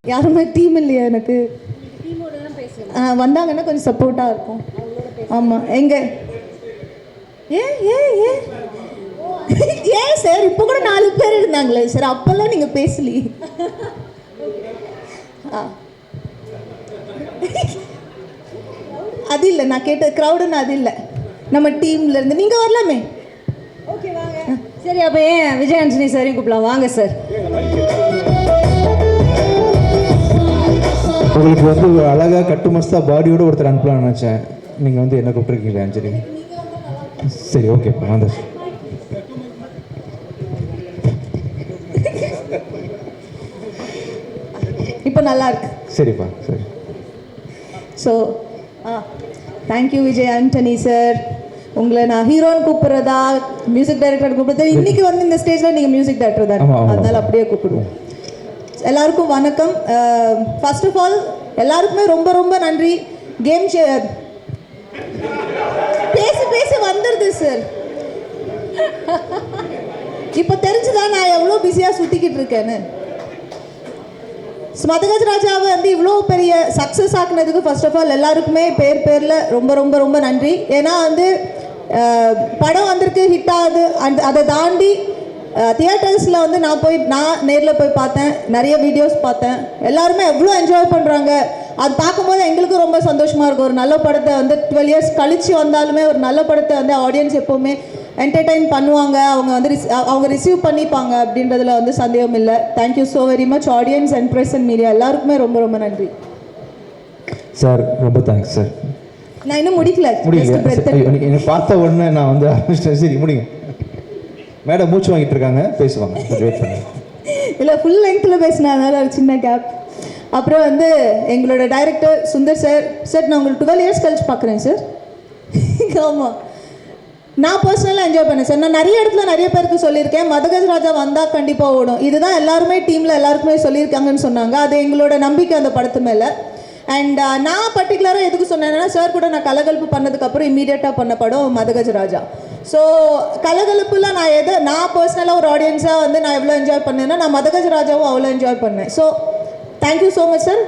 யாருமே டீம் இல்லையா எனக்கு? வந்தாங்கன்னா கொஞ்சம் சப்போர்ட்டாக இருக்கும். ஆமாம். எங்க ஏன் ஏன் ஏன் ஏன் சார் இப்போ கூட 4 பேர் இருந்தாங்களே சார், அப்போல்லாம் நீங்கள் பேசலையே. அது இல்லை, நான் கேட்ட க்ரௌடுன்னு அது இல்லை, நம்ம டீம்ல இருந்து நீங்கள் வரலாமே. ஓகே வாங்க. சரி, அப்போ ஏன் விஜய் ஆண்டனி சாரையும் கூப்பிடலாம், வாங்க சார். உங்களுக்கு வந்து அழகாக கட்டுமஸ்தா பாடியோடு ஒருத்தர் அனுப்பலாம்னு நினச்சேன். நீங்கள் வந்து என்ன கூப்பிட்ருக்கீங்களா அஞ்சலி? சரி, ஓகேப்பா வாங்க. இப்போ நல்லா இருக்கு. சரிப்பா, சரி. So thank you Vijay Antony sir. உங்களை நான் ஹீரோன்னு கூப்பிட்றதா மியூசிக் டைரக்டர் கூப்பிட்றது, இன்னைக்கு வந்து இந்த ஸ்டேஜில் நீங்கள் மியூசிக் டைரக்டர் தான், அதனால அப்படியே கூப்பிடுவோம். எல்லாருக்கும் வணக்கம். ஃபர்ஸ்ட் ஆஃப் ஆல் எல்லாருக்குமே ரொம்ப ரொம்ப நன்றி. கேம் பேசி பேசி வந்துடுது சார். இப்போ தெரிஞ்சுதான் நான் எவ்வளோ பிஸியாக சுற்றிக்கிட்டு இருக்கேன்னு. மதகஜ ராஜாவை வந்து இவ்வளோ பெரிய சக்ஸஸ் ஆக்குனதுக்கு ஃபர்ஸ்ட் ஆஃப் ஆல் எல்லாருக்குமே பேரில் ரொம்ப ரொம்ப ரொம்ப நன்றி. ஏன்னா வந்து படம் வந்திருக்கு, ஹிட் ஆகுது, அதை தாண்டி தியேட்டர்ஸில் வந்து நான் நேரில் போய் பார்த்தேன், நிறைய வீடியோஸ் பார்த்தேன். எல்லாருமே எவ்வளோ என்ஜாய் பண்ணுறாங்க. அது பார்க்கும்போது எங்களுக்கும் ரொம்ப சந்தோஷமாக இருக்கும். ஒரு நல்ல படத்தை வந்து 12 இயர்ஸ் கழித்து வந்தாலுமே ஒரு நல்ல படத்தை வந்து ஆடியன்ஸ் எப்போவுமே என்டர்டெயின் பண்ணுவாங்க, அவங்க ரிசீவ் பண்ணிப்பாங்க அப்படின்றதுல வந்து சந்தேகம் இல்லை. Thank you so very much audience and press and media எல்லாருக்குமே ரொம்ப ரொம்ப நன்றி சார். ரொம்ப தேங்க்ஸ் சார். நான் இன்னும் முடிக்கல. என்னை பார்த்த உடனே நான் வந்து சரி முடிங்க மேடம், மூச்சு வாங்கிட்டு இருக்காங்க, பேசுவாங்க, வெயிட் பண்ணுங்க. இல்லை, ஃபுல் லெங்க்த்தில் பேசினால ஒரு சின்ன கேப். அப்புறம் வந்து எங்களோட டைரக்டர் சுந்தர் சார். சார் நான் உங்களுக்கு 12 இயர்ஸ் கழிச்சு பார்க்குறேன் சார். ஆமாம், நான் பர்சனலாக என்ஜாய் பண்ணேன் சார். நான் நிறைய இடத்துல நிறைய பேருக்கு சொல்லியிருக்கேன், மதகஜ ராஜா வந்தால் கண்டிப்பாக ஓடும், இதுதான் எல்லாருமே டீமில் எல்லாருக்குமே சொல்லியிருக்காங்கன்னு சொன்னாங்க. அது எங்களோட நம்பிக்கை அந்த படத்து மேலே. அண்ட் நான் பர்டிகுலராக எதுக்கு சொன்னேன்னா, சார் கூட நான் கலகலப்பு பண்ணதுக்கப்புறம் இம்மீடியட்டாக பண்ண படம் மதகஜ ராஜா. ஸோ கலகலப்புல நான் பர்சனலாக ஒரு ஆடியன்ஸாக வந்து நான் எவ்வளோ என்ஜாய் பண்ணேன்னா, நான் மதகஜ ராஜாவும் அவ்வளோ என்ஜாய் பண்ணேன். So thank you so much sir.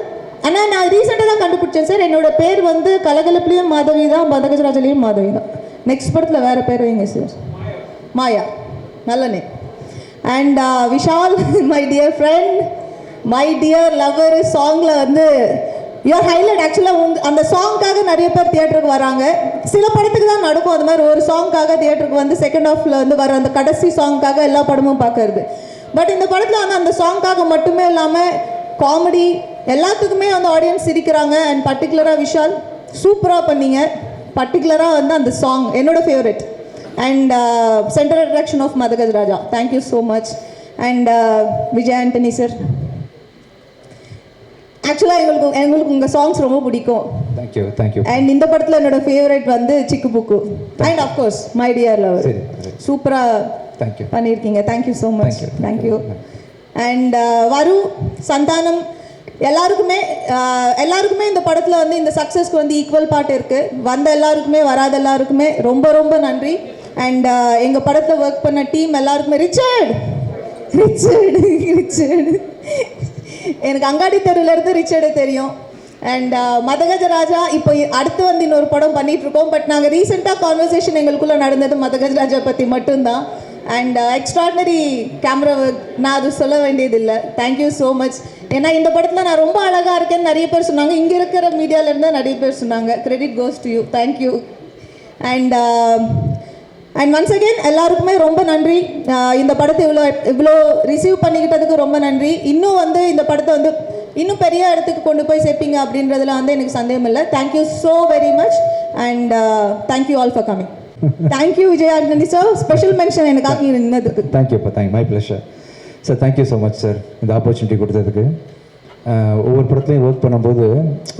ஆனால் நான் ரீசெண்டாக தான் கண்டுபிடிச்சேன் சார், என்னோட பேர் வந்து கலகலப்புலேயும் மாதவி தான், மதகஜ ராஜாலேயும் மாதவி தான். நெக்ஸ்ட் படத்தில் வேறு பேர் வைங்க சார். மாயா, நல்ல name. And Vishal, my dear friend, my dear lover, சாங்கில் வந்து யுவர் ஹைலைட். ஆக்சுவலாக அந்த சாங்க்காக நிறைய பேர் தியேட்டருக்கு வராங்க. சில படத்துக்கு தான் நடக்கும் அது மாதிரி, ஒரு சாங்க்காக தியேட்டருக்கு வந்து செகண்ட் ஹாஃபில் வந்து வர அந்த கடைசி சாங்க்காக எல்லா படமும் பார்க்கறது. பட் இந்த படத்தில் வந்து அந்த சாங்க்காக மட்டுமே இல்லாமல் காமெடி எல்லாத்துக்குமே வந்து ஆடியன்ஸ் சிரிக்கிறாங்க. அண்ட் பர்டிகுலராக விஷால் சூப்பராக பண்ணீங்க. பர்டிகுலராக வந்து அந்த சாங் என்னோட favourite. And central attraction of Madhagaja Raja. Thank you so much. And Vijay Antony sir, ஆக்சுவலாக எங்களுக்கு உங்கள் சாங்ஸ் ரொம்ப பிடிக்கும். தேங்க்யூ. அண்ட் இந்த படத்தில் என்னோட ஃபேவரட் வந்து Chikku Bukku and of course my dear lover. சூப்பராக பண்ணியிருக்கீங்க. Thank you so much. Thank you. And Varu, Santhanam, எல்லாருக்குமே இந்த படத்தில் வந்து இந்த சக்ஸஸ்க்கு வந்து ஈக்குவல் பார்ட் இருக்குது. வந்த எல்லாருக்குமே வராத எல்லாருக்குமே ரொம்ப ரொம்ப நன்றி. அண்ட் எங்கள் படத்தில் ஒர்க் பண்ண டீம் எல்லாருக்குமே ரிச்சர்டு எனக்கு அங்காடி தெருவிலேருந்து ரிச்சர்டு தெரியும். அண்ட் மதகஜ ராஜா இப்போ அடுத்து வந்து இன்னொரு படம் பண்ணிகிட்ருக்கோம். பட் நாங்கள் ரீசெண்டாக கான்வர்சேஷன் எங்களுக்குள்ளே நடந்தது மதகஜ ராஜா பற்றி மட்டும்தான். அண்ட் எக்ஸ்ட்ராடினரி கேமரா ஒர்க், நான் அது சொல்ல வேண்டியதில்லை. Thank you so much. ஏன்னா இந்த படத்தில் நான் ரொம்ப அழகாக இருக்கேன்னு நிறைய பேர் சொன்னாங்க, இங்கே இருக்கிற மீடியாவிலேருந்து நிறைய பேர் சொன்னாங்க. Credit goes to you. Thank you. And once again எல்லாருக்குமே ரொம்ப நன்றி. இந்த படத்தை இவ்வளோ ரிசீவ் பண்ணிக்கிட்டதுக்கு ரொம்ப நன்றி. இன்னும் வந்து இந்த படத்தை வந்து இன்னும் பெரிய இடத்துக்கு கொண்டு போய் சேர்ப்பீங்க அப்படின்றதுல வந்து எனக்கு சந்தேகம் இல்லை. Thank you so very much. And thank you all for coming. Thank you Vijay Antony sir. Special mention எனக்காக நின்னதுக்கு. தேங்க்யூப்பா. My pleasure sir. Thank you so much sir இந்த ஆப்பர்ச்சுனிட்டி கொடுத்ததுக்கு. ஒவ்வொரு படத்துலையும் ஒர்க் பண்ணும்போது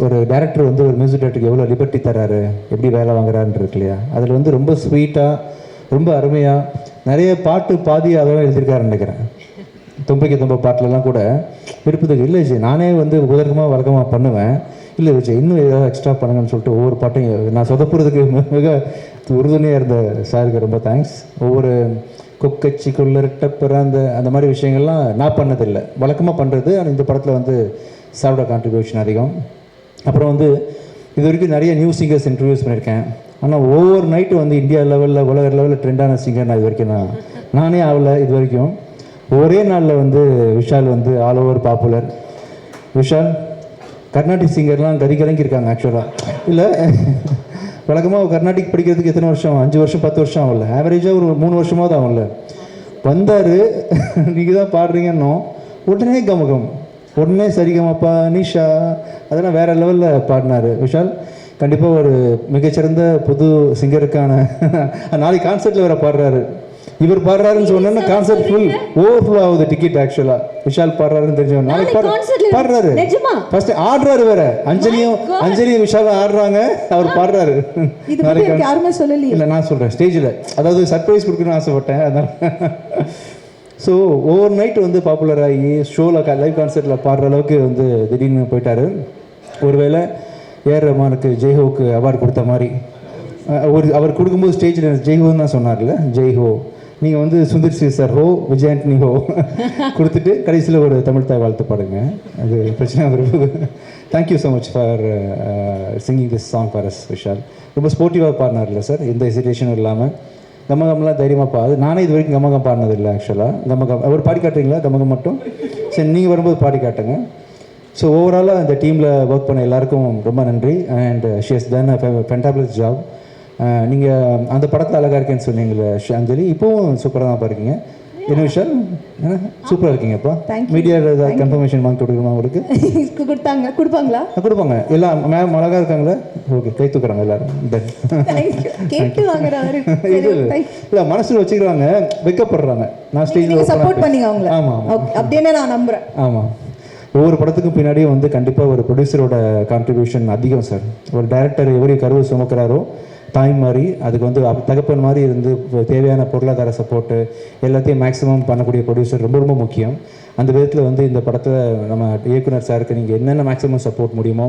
ஒரு டேரக்டர் வந்து ஒரு மியூசிக் டேரக்டருக்கு எவ்வளோ லிபர்ட்டி தராரு, எப்படி வேலை வாங்குறாருன்னு இருக்கு இல்லையா, அதில் வந்து ரொம்ப ஸ்வீட்டாக ரொம்ப அருமையாக நிறைய பாட்டு பாதியாகவே எழுதியிருக்காருன்னு நினைக்கிறேன். தும்பைக்கு தும்ப பாட்டிலலாம் கூட விருப்பத்துக்கு இல்லை விஜய், நானே வந்து வழக்கமாக பண்ணுவேன், இல்லை விஜய் இன்னும் ஏதாவது எக்ஸ்ட்ரா பண்ணுங்கன்னு சொல்லிட்டு ஒவ்வொரு பாட்டையும் நான் சொதப்புறதுக்கு மிக உறுதுணையாக இருந்த சாருக்கு ரொம்ப தேங்க்ஸ். ஒவ்வொரு கொக்கச்சி கொள்ளரட்டப்புற அந்த மாதிரி விஷயங்கள்லாம் நான் பண்ணதில்லை, வழக்கமாக பண்ணுறது. ஆனால் இந்த படத்தில் வந்து சாரோட கான்ட்ரிபியூஷன் அதிகம். அப்புறம் வந்து இது வரைக்கும் நிறைய நியூ சிங்கர்ஸ் இன்ட்ரடியூஸ் பண்ணியிருக்கேன். ஆனால் ஒவ்வொரு நைட்டு வந்து இந்தியா லெவலில் உலக லெவலில் ட்ரெண்டான சிங்கர் நான் இது வரைக்கும் நானே ஆகலை. இது வரைக்கும் ஒரே நாளில் வந்து விஷால் வந்து all over popular. Vishal Carnatic சிங்கர்லாம் கலங்கியிருக்காங்க ஆக்சுவலாக. இல்லை, வழக்கமாக கர்நாடிக் படிக்கிறதுக்கு எத்தனை வருஷம், 5 வருஷம் 10 வருஷம் ஆகல, ஆவரேஜாக ஒரு 3 வருஷமாவது ஆகல. வந்தார், நீங்கள் தான் பாடுறீங்கன்னோ உடனே கமகம், உடனே சரிகமப்பா நிஷா அதெல்லாம் வேறு லெவலில் பாடினார் விஷால். கண்டிப்பாக ஒரு மிகச்சிறந்த புது சிங்கருக்கான நாளைக்கு கான்சர்ட்டில் வேறு பாடுறாரு. இவர் பாடுறாருன்னு சொன்னா கான்சர்ட் ஃபுல் ஓவர்ஃப்ளோ ஆகுது டிக்கெட். ஆக்சுவலா விஷால் பாடுறாருன்னு தெரிஞ்சவங்க நாளைக்கு பாடுறாரு. ஃபர்ஸ்ட் ஆடுறாரு வேற, அஞ்சலியும் விஷாலும் ஆடுறாங்க, அவர் பாடுறாரு. நாளைக்கு யாருமே சொல்லல. இல்லை நான் சொல்றேன் ஸ்டேஜில், அதாவது சர்ப்ரைஸ் கொடுக்கணும்னு ஆசைப்பட்டேன். அதனால ஸோ ஓவர் நைட் வந்து பாப்புலர் ஆகி ஷோவில் லைவ் கான்சர்ட்டில் பாடுற அளவுக்கு வந்து திடீர்னு போயிட்டாரு. ஒருவேளை ஏஆர் ரஹ்மானுக்கு ஜெய்ஹோக்கு அவார்டு கொடுத்த மாதிரி அவர் கொடுக்கும்போது ஸ்டேஜில் ஜெய்ஹோன்னு தான் சொன்னார்ல, ஜெய்ஹோ நீங்கள் வந்து சுந்தர் சி சார் ஹோ, விஜய் ஆண்டனி ஹோ கொடுத்துட்டு கடைசியில் ஒரு தமிழ் தாய் வாழ்த்து பாடுங்க. அது பிரச்சனை வரும்போது. Thank you so much for singing this song for us Vishal. ரொம்ப ஸ்போர்ட்டிவாக பாடினார்ல சார், எந்த ஹெசிடேஷனும் இல்லாமல். கமகம்லாம் தைரியமாக பாடு. நானே இது வரைக்கும் கமகம் பாடினதில்லை ஆக்சுவலாக. கமகம் அவர் பாடி காட்டுறீங்களா? கமகம் மட்டும் சரி, நீங்கள் வரும்போது பாடி காட்டுங்க. ஸோ ஓவராலாக இந்த டீமில் ஒர்க் பண்ண எல்லாருக்கும் ரொம்ப நன்றி. And she has done a ஃபென்டாபிளஸ் job. நீங்கள் அந்த படத்தில் அழகாக இருக்கேன்னு சொன்னீங்களே அஞ்சலி, இப்போவும் சூப்பராக தான் பாருக்கீங்க. என்ன விஷயம் சூப்பராக இருக்கீங்கப்பா. மீடியாவில் ஏதாவது கன்ஃபர்மேஷன் வாங்கி கொடுக்கணுமா உங்களுக்கு? கொடுப்பாங்களா? கொடுப்பாங்க. எல்லாம் மேம் அழகாக இருக்காங்களா? ஓகே, கை தூக்குறாங்க எல்லாரும். இல்லை மனசில் வச்சுக்கிறாங்க, வெக்கப்படுறாங்க. நான் ஸ்டேஜில் சப்போர்ட் பண்ணீங்க அவங்கள. ஆமாம், அப்படின்னு நான் நம்புகிறேன். ஆமாம், ஒவ்வொரு படத்துக்கும் பின்னாடியும் வந்து கண்டிப்பாக ஒரு ப்ரொடியூசரோட கான்ட்ரிபியூஷன் அதிகம் சார். ஒரு டைரக்டர் எவரி கருவை சுமக்கிறாரோ தாய் மாதிரி, அதுக்கு வந்து தகப்பன் மாதிரி இருந்து தேவையான பொருளாதார சப்போர்ட்டு எல்லாத்தையும் மேக்ஸிமம் பண்ணக்கூடிய ப்ரொடியூசர் ரொம்ப ரொம்ப முக்கியம். அந்த விதத்தில் வந்து இந்த படத்தில் நம்ம இயக்குனர் சாருக்கு நீங்கள் என்னென்ன மேக்ஸிமம் சப்போர்ட் முடியுமோ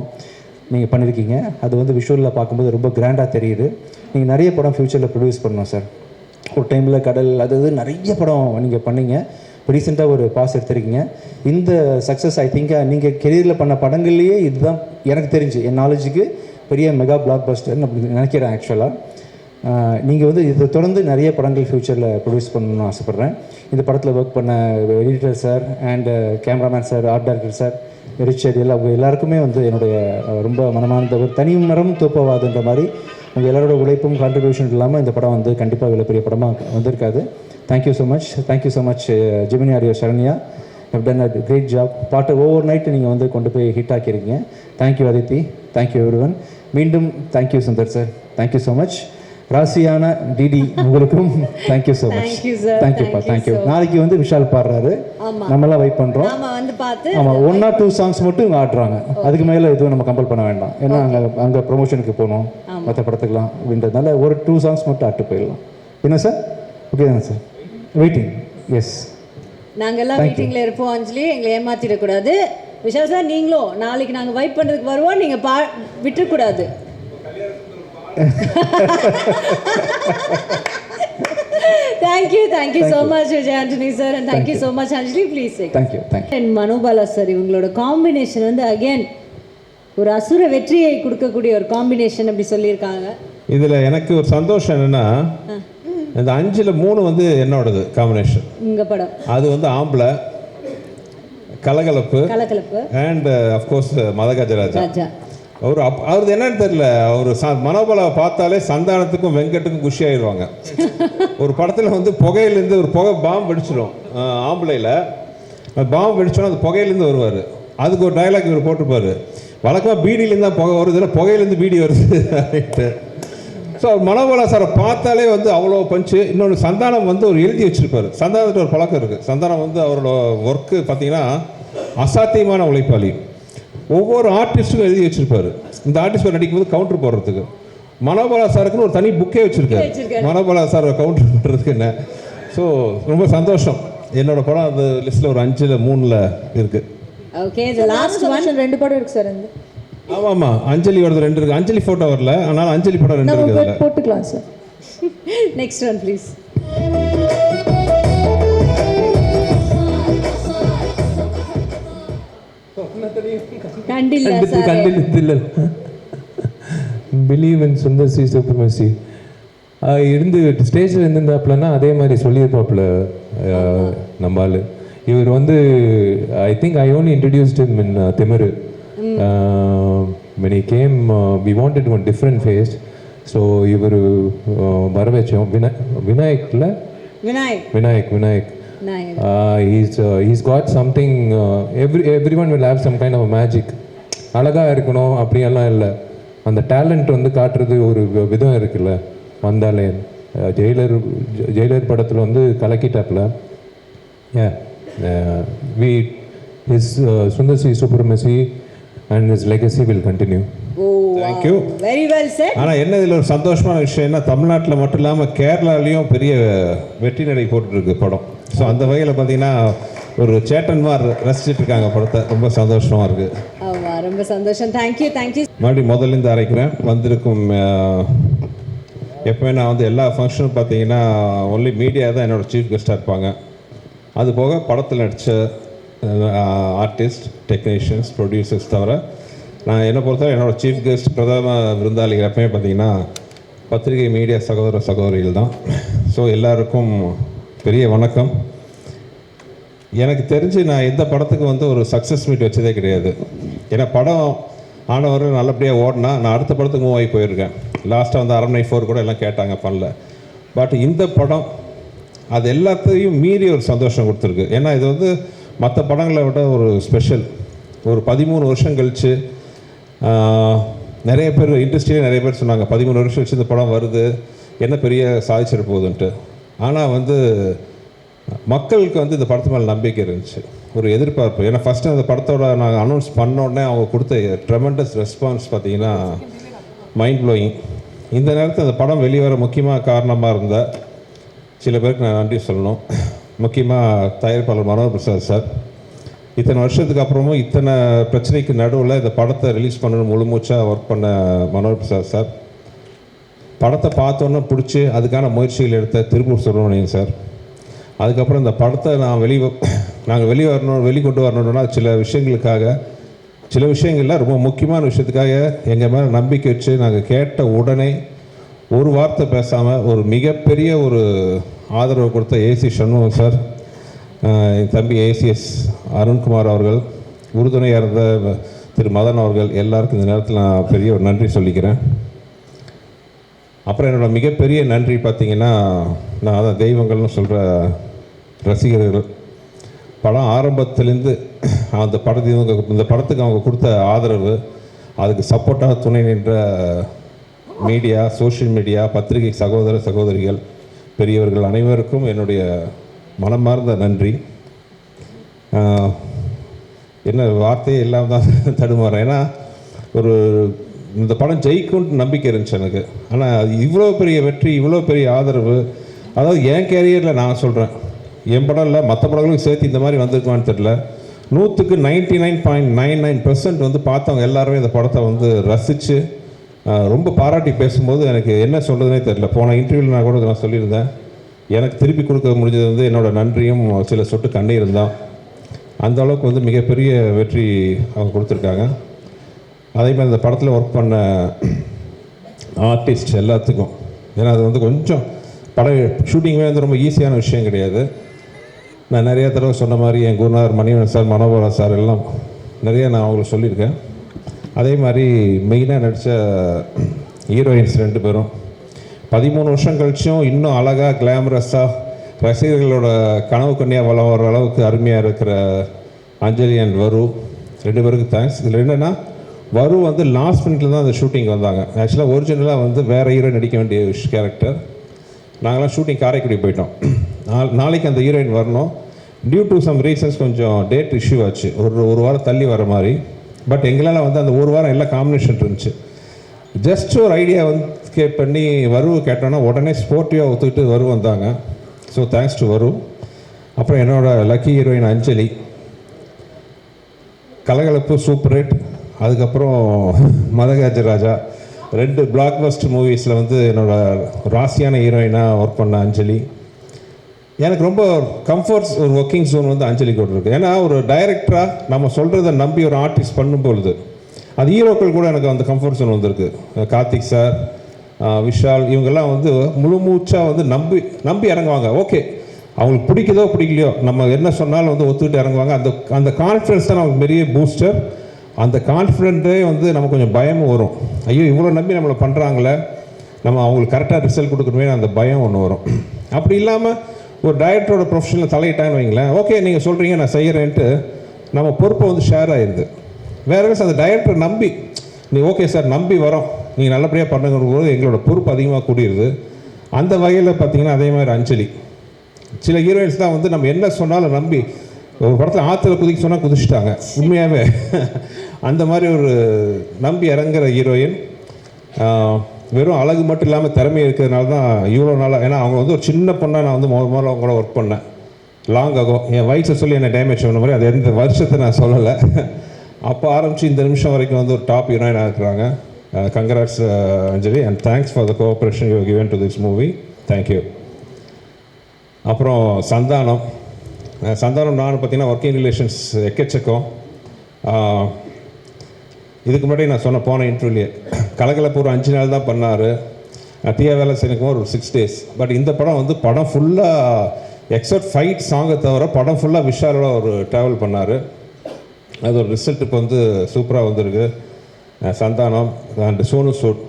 நீங்கள் பண்ணியிருக்கீங்க. அது வந்து விஷுவலில் பார்க்கும்போது ரொம்ப கிராண்டாக தெரியுது. நீங்கள் நிறைய படம் ஃப்யூச்சரில் ப்ரொடியூஸ் பண்ணணும் சார். ஒரு டைமில் கடல் அது நிறைய படம் நீங்கள் பண்ணீங்க. ரீசெண்டாக ஒரு பாஸ் எடுத்திருக்கீங்க. இந்த சக்ஸஸ் ஐ திங்க் நீங்கள் கெரியரில் பண்ண படங்கள்லேயே இதுதான் எனக்கு தெரிஞ்சு, என் நாலேஜுக்கு பெரிய மெகா பிளாக் பஸ்டர்னு அப்படி நினைக்கிறேன் ஆக்சுவலாக. நீங்கள் வந்து இதை தொடர்ந்து நிறைய படங்கள் ஃப்யூச்சரில் ப்ரொடியூஸ் பண்ணணும்னு ஆசைப்பட்றேன். இந்த படத்தில் ஒர்க் பண்ண editor sir and cameraman sir, art director sir, Richard அவங்க எல்லாருக்குமே வந்து என்னுடைய ரொம்ப மனமார்ந்த ஒரு தனி மரம் தோப்பவாதுன்ற மாதிரி உங்கள் எல்லாரோட உழைப்பும் கான்ட்ரிபியூஷன் இல்லாமல் இந்த படம் வந்து கண்டிப்பாக இவ்வளோ பெரிய படமாக வந்திருக்காது. Thank you so much. Thank you so much Gemini audio Saranya, have done a great job. பாட்டு ஓவர் நைட்டு நீங்கள் வந்து கொண்டு போய் ஹிட் ஆக்கியிருக்கீங்க. Thank you Aditi, thank you everyone. மீண்டும் thank you Sundar sir, thank you so much. ராசியான டிடி உங்களுக்கும் தேங்க்யூ ஸோ மச். தேங்க்யூப்பா, தேங்க்யூ. நாளைக்கு வந்து விஷால் பாடுறாரு, நம்மளாம் வெயிட் பண்ணுறோம். ஆமாம், 1 or 2 சாங்ஸ் மட்டும் இவங்க ஆடுறாங்க. அதுக்கு மேலே எதுவும் நம்ம கம்பல் பண்ண வேண்டாம். ஏன்னா அங்கே ப்ரொமோஷனுக்கு போகணும் மற்ற படத்துக்கலாம் அப்படின்றதுனால ஒரு 2 சாங்ஸ் மட்டும் ஆட்டு போயிடலாம். என்ன சார்? ஓகே தானே சார்? வெயிட்டிங். எஸ், நாங்கெல்லாம் மீட்டிங்ல இருப்போம் அஞ்சலி, எங்களை ஏமாத்திடக்கூடாது. விஷால் சார் நீங்களும் நாளைக்கு நாங்கள் வெயிட் பண்ணுறதுக்கு வருவோம், நீங்கள் விட்டுறக்கூடாது. Thank you so much Vijay Antony sir, and thank you so much Anjali. Please say thank you. And Manobala sir, இவங்களோட காம்பினேஷன் வந்து அகைன் ஒரு அசுர வெற்றியை கொடுக்கக்கூடிய ஒரு காம்பினேஷன் அப்படி சொல்லியிருக்காங்க. இதில் எனக்கு ஒரு சந்தோஷம் என்னன்னா, இந்த 5ல் 3 வந்து என்னோடது காம்பினேஷன். உங்கள் படம் அது வந்து ஆம்பளை கலகலப்பு அண்ட் அஃப்கோர்ஸ் மதகஜராஜா. அவரது என்னன்னு தெரியல, அவர் மனோபலை பார்த்தாலே சந்தானத்துக்கும் வெங்கட்டுக்கும் குஷி ஆயிடுவாங்க. ஒரு படத்தில் வந்து புகையிலேருந்து ஒரு புகை பாம்பு வெடிச்சிடும் ஆம்பளையில், பாம்பு வெடிச்சோன்னா அந்த புகையிலேருந்து வருவார். அதுக்கு ஒரு டைலாக் இவர் போட்டிருப்பார், வழக்கமாக பீடியிலேருந்து தான் புகை வருது, இல்லை புகையிலேருந்து பீடி வருது அப்படின்ட்டு. ஸோ மனோபலா சாரை பார்த்தாலே வந்து அவ்வளோ பஞ்சு. இன்னொன்று சந்தானம் வந்து ஒரு எழுதி வச்சுருப்பார். சந்தானத்துக்கு ஒரு பழக்கம் இருக்குது. சந்தானம் வந்து அவரோட ஒர்க்கு பார்த்தீங்கன்னா அசாத்தியமான உழைப்பாளி. ஒவ்வொரு ஆர்டிஸ்ட்டுக்கும் எழுதி வச்சுருப்பார். இந்த ஆர்டிஸ்ட் நடிக்கும்போது கவுண்டர் போடுறதுக்கு மனோபலா சாருக்குன்னு ஒரு தனி புக்கே வச்சுருக்காரு, மனோபலா சார் கவுண்டர் பண்ணுறதுக்கு என்ன. ஸோ ரொம்ப சந்தோஷம். என்னோட படம் அந்த லிஸ்ட்டில் ஒரு 5ல் 3ல் இருக்குது. ஓகே, the last one 2 படம் இருக்கு சார். இந்த ஆமாம்மா, அஞ்சலியோட 2 இருக்குது. அஞ்சலி ஃபோட்டோ வரல, ஆனால் அஞ்சலி படம் 2 இருக்குது. போட்டுக்கலாம் சார். Next one please. கண்டில்ல கண்டித்து சார் கண்டித்தில் பிலீவ் இன் சுந்தர் சி சுப்ரமசி இருந்து ஸ்டேஜில் இருந்திருந்தாப்புலன்னா அதே மாதிரி சொல்லியிருப்பாப்புல நம்ம ஆள். இவர் வந்து I think I only introduced him in Thimiru. when he came we wanted one different face, so இவர் வர வச்சோம். விநாயக்ல Vinayak Vinayak he's got something, everyone will have some kind of a magic. அழகாக இருக்கணும் அப்படியெல்லாம் இல்லை, அந்த டேலண்ட் வந்து காட்டுறது ஒரு விதம் இருக்குல்ல. வந்தாலே ஜெயிலர் படத்தில் வந்து கலக்கிட்டாப்புல. his Sundar C Supremacy and his legacy will continue. Thank you. Very well sir. ஆனால் என்ன இதில் ஒரு சந்தோஷமான விஷயம் என்ன, தமிழ்நாட்டில் மட்டும் இல்லாமல் கேரளாலையும் பெரிய வெற்றி நடை போட்டுருக்கு படம். ஸோ அந்த வகையில் பார்த்தீங்கன்னா ஒரு சேட்டன்மார் ரசிச்சுட்டு இருக்காங்க படத்தை. ரொம்ப சந்தோஷமாக இருக்குது. ஆமாம், ரொம்ப சந்தோஷம். தேங்க்யூ. மறுபடியும் முதல்லேருந்து அரைக்கிறேன். வந்திருக்கும் எப்போவுமே நான் வந்து எல்லா ஃபங்க்ஷனும் பார்த்தீங்கன்னா ஒன்லி மீடியா தான் என்னோடய சீஃப் கெஸ்ட்டாக இருப்பாங்க. அது போக படத்தில் நடித்த ஆர்டிஸ்ட், டெக்னீஷியன்ஸ், ப்ரொடியூசர்ஸ் தவிர நான் என்னை பொறுத்தவரை என்னோடய சீஃப் கெஸ்ட், பிரதம விருந்தாளிகள் எப்பவுமே பார்த்தீங்கன்னா பத்திரிகை மீடியா சகோதரிகள் தான். ஸோ எல்லாருக்கும் பெரிய வணக்கம். எனக்கு தெரிஞ்சு நான் எந்த படத்துக்கு வந்து ஒரு சக்ஸஸ் மீட் வச்சதே கிடையாது. ஏன்னா படம் ஆனவர்கள் நல்லபடியாக ஓடினா நான் அடுத்த படத்துக்கு மூவ் ஆகி போயிருக்கேன். லாஸ்ட்டாக வந்து அரண்மனை 4 கூட எல்லாம் கேட்டாங்க, பண்ணல. பட் இந்த படம் அது எல்லாத்தையும் மீறி ஒரு சந்தோஷம் கொடுத்துருக்கு. ஏன்னா இது வந்து மற்ற படங்களை விட ஒரு ஸ்பெஷல். ஒரு 13 வருஷம் கழித்து நிறைய பேர் இண்டஸ்ட்ரியிலே நிறைய பேர் சொன்னாங்க 13 வருஷம் வச்சு இந்த படம் வருது, என்ன பெரிய சாதிச்சிட போகுதுன்ட்டு. ஆனால் வந்து மக்களுக்கு வந்து இந்த படத்து மேலே நம்பிக்கை இருந்துச்சு, ஒரு எதிர்பார்ப்பு. ஏன்னா ஃபஸ்ட்டு அந்த படத்தோட நாங்கள் அனௌன்ஸ் பண்ணோடனே அவங்க கொடுத்த ட்ரெமெண்டஸ் ரெஸ்பான்ஸ் பார்த்தீங்கன்னா மைண்ட் ப்ளோயிங். இந்த நேரத்தில் அந்த படம் வெளிவர முக்கியமாக காரணமாக இருந்த சில பேருக்கு நான் நன்றி சொல்லணும். முக்கியமாக தயாரிப்பாளர் மனோகர் பிரசாத் சார். இத்தனை வருஷத்துக்கு அப்புறமும் இத்தனை பிரச்சனைக்கு நடுவில் இந்த படத்தை ரிலீஸ் பண்ணணும் முழுமூச்சாக ஒர்க் பண்ண மனோகர் பிரசாத் சார். படத்தை பார்த்தோன்னே பிடிச்சி அதுக்கான முயற்சிகள் எடுத்த திருப்பூர் சுப்பிரமணியன் சார். அதுக்கப்புறம் இந்த படத்தை நாங்கள் வெளிக்கொண்டு வரணுன்னா சில விஷயங்கள்ல ரொம்ப முக்கியமான விஷயத்துக்காக எங்கள் மேலே நம்பிக்கை வச்சு நாங்கள் கேட்ட உடனே ஒரு வார்த்தை பேசாமல் ஒரு மிகப்பெரிய ஒரு ஆதரவு கொடுத்த ஏசி சண்முகம் சார், என் தம்பி ஏசிஎஸ் அருண்குமார் அவர்கள், உறுதுணையாக இருந்த திரு மதன் அவர்கள், எல்லாருக்கும் இந்த நேரத்தில் நான் பெரிய ஒரு நன்றி சொல்லிக்கிறேன். அப்புறம் என்னோடய மிகப்பெரிய நன்றி பார்த்திங்கன்னா, நான் அதான் தெய்வங்கள்னு சொல்கிற ரசிகர்கள். படம் ஆரம்பத்துலேருந்து இந்த படத்துக்கு அவங்க கொடுத்த ஆதரவு, அதுக்கு சப்போர்ட்டாக துணை நின்ற மீடியா, சோஷியல் மீடியா, பத்திரிகை சகோதரிகள், பெரியவர்கள் அனைவருக்கும் என்னுடைய மனமார்ந்த நன்றி. என்ன வார்த்தையே இல்லாமல் தான் தடுமாறேன். ஏன்னா இந்த படம் ஜெயிக்கும்னு நம்பிக்கை இருந்துச்சு எனக்கு. ஆனால் இவ்வளோ பெரிய வெற்றி, இவ்வளோ பெரிய ஆதரவு, அதாவது என் கேரியரில் நான் சொல்கிறேன், என் படம் இல்லை மற்ற படங்களுக்கும் சேர்த்து இந்த மாதிரி வந்திருக்குமான்னு தெரியல. 100க்கு 99.99% வந்து பார்த்தவங்க எல்லாருமே இந்த படத்தை வந்து ரசித்து ரொம்ப பாராட்டி பேசும்போது எனக்கு என்ன சொல்கிறதுனே தெரியல. போன இன்டர்வியூவில் நான் கூட நான் சொல்லியிருந்தேன், எனக்கு திருப்பி கொடுக்க முடிஞ்சது வந்து என்னோடய நன்றியும் சில சொட்டு கண்ணீரும் தான். அந்த அளவுக்கு வந்து மிகப்பெரிய வெற்றி அவங்க கொடுத்துருக்காங்க. அதே மாதிரி இந்த படத்தில் ஒர்க் பண்ண ஆர்டிஸ்ட் எல்லாத்துக்கும், ஏன்னா அது வந்து கொஞ்சம் ஷூட்டிங்குமே வந்து ரொம்ப ஈஸியான விஷயம் கிடையாது. நான் நிறையா தடவை சொன்ன மாதிரி என் குருநாதர் மணிவன் சார், மனோகரா சார் எல்லாம் நிறைய நான் அவங்களுக்கு சொல்லியிருக்கேன். அதே மாதிரி மெயினாக நடித்த ஹீரோயின்ஸ் 2 பேரும் 13 வருஷம் கழிச்சும் இன்னும் அழகாக கிளாமரஸாக ரசிகர்களோட கனவு கண்ணியாக வளம் வர அளவுக்கு அருமையாக இருக்கிற அஞ்சலி அண்ட் வரு, 2 பேருக்கு தேங்க்ஸ். இதில் என்னென்னா வரு வந்து லாஸ்ட் மினிட்ல தான் அந்த ஷூட்டிங் வந்தாங்க. ஆக்சுவலாக ஒரிஜினலாக வந்து வேறு ஹீரோ நடிக்க வேண்டிய கேரக்டர். நாங்களாம் ஷூட்டிங் காரைக்குடி போயிட்டோம். நாளைக்கு அந்த ஹீரோயின் வரணும். டியூ டு சம் ரீசன்ஸ் கொஞ்சம் டேட் இஷ்யூ ஆச்சு, ஒரு வாரம் தள்ளி வர மாதிரி. பட் எங்களால் வந்து அந்த ஒரு வாரம் எல்லாம் காம்பினேஷன் இருந்துச்சு. ஜஸ்ட் ஒரு ஐடியா வந்து பண்ணி வருவு கேட்டோன்னா உடனே ஸ்போர்ட்டிவாக ஒத்துக்கிட்டு வரு வந்தாங்க. ஸோ தேங்க்ஸ் டு வரு. அப்புறம் என்னோடய லக்கி ஹீரோயின் அஞ்சலி, கலகலப்பு, சூப்பர் ஹிட். அதுக்கப்புறம் மதகஜராஜா, 2 பிளாக் பஸ்டர் மூவிஸில் வந்து என்னோடய ராசியான ஹீரோயினாக ஒர்க் பண்ண அஞ்சலி. எனக்கு ரொம்ப கம்ஃபர்ட்ஸ் ஒரு ஒர்க்கிங் ஜோன் வந்து அஞ்சலி கூட இருக்குது. ஏன்னா ஒரு டைரக்டராக நம்ம சொல்கிறத நம்பி ஒரு ஆர்டிஸ்ட் பண்ணும்பொழுது அது ஹீரோக்கள் கூட எனக்கு அந்த கம்ஃபர்ட் ஜோன் வந்திருக்கு. கார்த்திக் சார், விஷால், இவங்கெல்லாம் வந்து முழு மூச்சாக வந்து நம்பி இறங்குவாங்க. ஓகே, அவங்களுக்கு பிடிக்குதோ பிடிக்கலையோ நம்ம என்ன சொன்னாலும் வந்து ஒத்துக்கிட்டு இறங்குவாங்க. அந்த கான்ஃபிடன்ஸ் தான் நமக்கு பெரிய பூஸ்டர். அந்த கான்ஃபிடென்ட்டே வந்து நமக்கு கொஞ்சம் பயமும் வரும். ஐயோ இவ்வளோ நம்பி நம்மளை பண்ணுறாங்களே, நம்ம அவங்களுக்கு கரெக்டாக ரிசல்ட் கொடுக்கணுமே, அந்த பயம் ஒன்று வரும். அப்படி இல்லாமல் ஒரு டைரக்டரோட ப்ரொஃபஷனில் தலையிட்டான்னு வைங்களேன், ஓகே நீங்கள் சொல்கிறீங்க நான் செய்கிறேன்ட்டு நம்ம பொறுப்பை வந்து ஷேர் ஆகிடுது. வேறு அந்த டைரக்டரை நம்பி நீ ஓகே சார் நம்பி வரோம், நீங்கள் நல்லபடியாக பண்ணுங்கிறது எங்களோட பொறுப்பு அதிகமாக கூடியிருது. அந்த வகையில் பார்த்தீங்கன்னா அதே மாதிரி அஞ்சலி, சில ஹீரோயின்ஸ் தான் வந்து நம்ம என்ன சொன்னாலும் நம்பி ஒரு படத்தில் ஆற்றுல குதிக்க சொன்னால் குதிச்சிட்டாங்க உண்மையாகவே. அந்த மாதிரி ஒரு நம்பி இறங்குற ஹீரோயின். வெறும் அழகு மட்டும் இல்லாமல் திறமை இருக்கிறதுனால தான் இவ்வளோ நாளாக, ஏன்னா அவங்க வந்து ஒரு சின்ன பொண்ணாக நான் வந்து முதல்ல அவங்க கூட ஒர்க் பண்ணேன் லாங் ஆகும். என் வயசை சொல்லி என்னை டேமேஜ் பண்ண மாதிரி அது எந்த வருஷத்தை நான் சொல்லலை. அப்போ ஆரம்பித்து இந்த நிமிஷம் வரைக்கும் வந்து ஒரு டாப் ஹீரோயினாக இருக்கிறாங்க. Congrats Anjali, and thanks for the cooperation you given to this movie. Thank you. அப்புறம் சந்தானம் நான் பார்த்தீங்கன்னா ஒர்க்கிங் ரிலேஷன்ஸ் எக்கச்சக்கம். இதுக்கு முன்னாடி நான் போன இன்டர்வியூலேயே கலகலப்பூர் 5 நாள் தான் பண்ணார். தீயா வேலை செய்யணும் ஒரு 6 days. பட் இந்த படம் வந்து படம் ஃபுல்லாக எக்ஸப்ட் ஃபைட் சாங்கை தவிர படம் ஃபுல்லாக விஷாலோட ஒரு ட்ராவல் பண்ணார். அது ஒரு ரிசல்ட் இப்போ வந்து சூப்பராக வந்திருக்கு. சந்தானம் அண்ட் சோனு சூட்.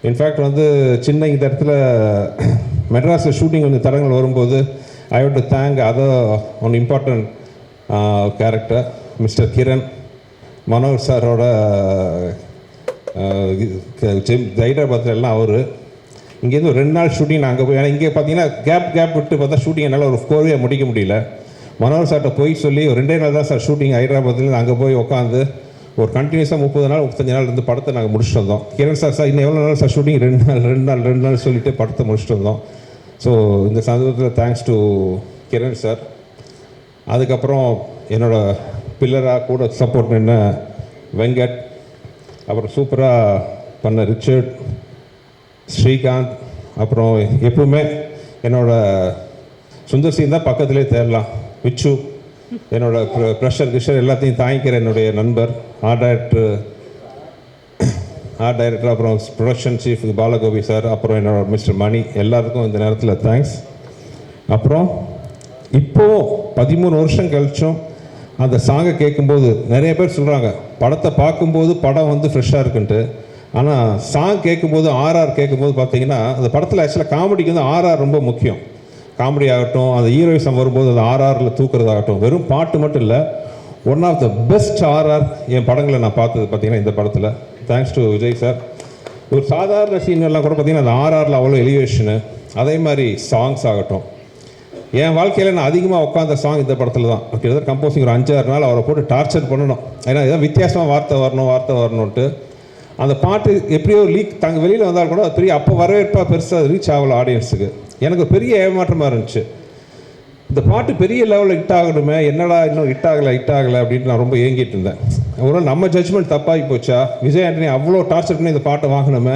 இன்ஃபேக்ட் வந்து சின்ன இந்த இடத்துல மெட்ராஸில் ஷூட்டிங் கொஞ்சம் தடங்கள் வரும்போது I want to thank other one important character mister Kiran, Manohar சாரோட ஹைதராபாத்தில் எல்லாம் அவர் இங்கேருந்து ஒரு 2 நாள் ஷூட்டிங் நான் அங்கே போய், ஏன்னா இங்கே பார்த்தீங்கன்னா கேப் விட்டு பார்த்தா ஷூட்டிங் என்னால் ஒரு கோர்வையாக முடிக்க முடியல. மனோகர் சார்கிட்ட போய் சொல்லி ஒரு 2 நாள் தான் சார் ஷூட்டிங் ஹைதராபாத்தில், அங்கே போய் உட்காந்து ஒரு கண்டினியூஸாக 30 நாள் 35 நாள் இருந்து படத்தை நாங்கள் முடிச்சுட்டு வந்தோம். கிரண் சார் இன்னும் எவ்வளோ நாள் சார் ஷூட்டிங் 2 நாள் சொல்லிவிட்டு படத்தை முடிச்சுட்டு வந்தோம். ஸோ இந்த சந்தர்ப்பத்தில் தேங்க்ஸ் டு கிரண் சார். அதுக்கப்புறம் என்னோடய பில்லராக கூட சப்போர்ட் நின்ன வெங்கட், அப்புறம் சூப்பராக பண்ண ரிச்சர்ட், ஸ்ரீகாந்த், அப்புறம் எப்பவுமே என்னோடய சுந்தர் சி தான் பக்கத்துலேயே தேடலாம், விச்சு, என்னோடய ப்ரெஷர் கிஷர் எல்லாத்தையும் தாங்கிக்கிற என்னுடைய நண்பர், ஆர்ட் டைரக்டர், அப்புறம் ப்ரொடக்ஷன் சீஃப் பாலகோபி சார், அப்புறம் என்னோட மிஸ்டர் மணி, எல்லாருக்கும் இந்த நேரத்தில் தேங்க்ஸ். அப்புறம் இப்போது 13 வருஷம் கழிச்சும் அந்த சாங்கை கேட்கும்போது நிறைய பேர் சொல்கிறாங்க படத்தை பார்க்கும்போது படம் வந்து ஃப்ரெஷ்ஷாக இருக்குன்ட்டு. ஆனால் சாங் கேட்கும்போது ஆர்ஆர் கேட்கும்போது பார்த்தீங்கன்னா அந்த படத்தில் ஆக்சுவலாக காமெடிக்கு வந்து ஆர்ஆர் ரொம்ப முக்கியம். காமெடி ஆகட்டும், அந்த ஹீரோயிசம் வரும்போது அது ஆர்ஆரில் தூக்குறதாகட்டும், வெறும் பாட்டு மட்டும் இல்லை, one of the best RR என் படங்களை நான் பார்த்தது பார்த்தீங்கன்னா இந்த படத்தில். Thanks to Vijay sir. ஒரு சாதாரண சீன்லாம் கூட பார்த்தீங்கன்னா அந்த ஆர்ஆரில் அவ்வளோ எலிவேஷனு, அதே மாதிரி சாங்ஸ் ஆகட்டும். என் வாழ்க்கையில் நான் அதிகமாக உட்காந்த சாங் இந்த படத்தில் தான். கிட்டத்தட்ட கம்போசிங் ஒரு 5-6 நாள் அவரை போட்டு டார்ச்சர் பண்ணணும். ஏன்னா ஏதாவது வித்தியாசமாக வார்த்தை வரணுன்ட்டு அந்த பாட்டு எப்படியோ லீக் தாங்க வெளியில் வந்தால் கூட பெரிய அப்போ வரவேற்பாக பெருசாக ரீச் ஆகலை ஆடியன்ஸுக்கு. எனக்கு பெரிய ஏமாற்றமாக இருந்துச்சு. இந்த பாட்டு பெரிய லெவலில் ஹிட் ஆகணுமே, என்னடா இன்னும் ஹிட் ஆகலை அப்படின்ட்டு நான் ரொம்ப ஏங்கிட்டு இருந்தேன். ஒரு நம்ம ஜட்ஜ்மெண்ட் தப்பாகி போச்சா, விஜய் ஆண்டனி அவ்வளோ டார்ச்சர் பண்ணி இந்த பாட்டை வாங்கினோமே,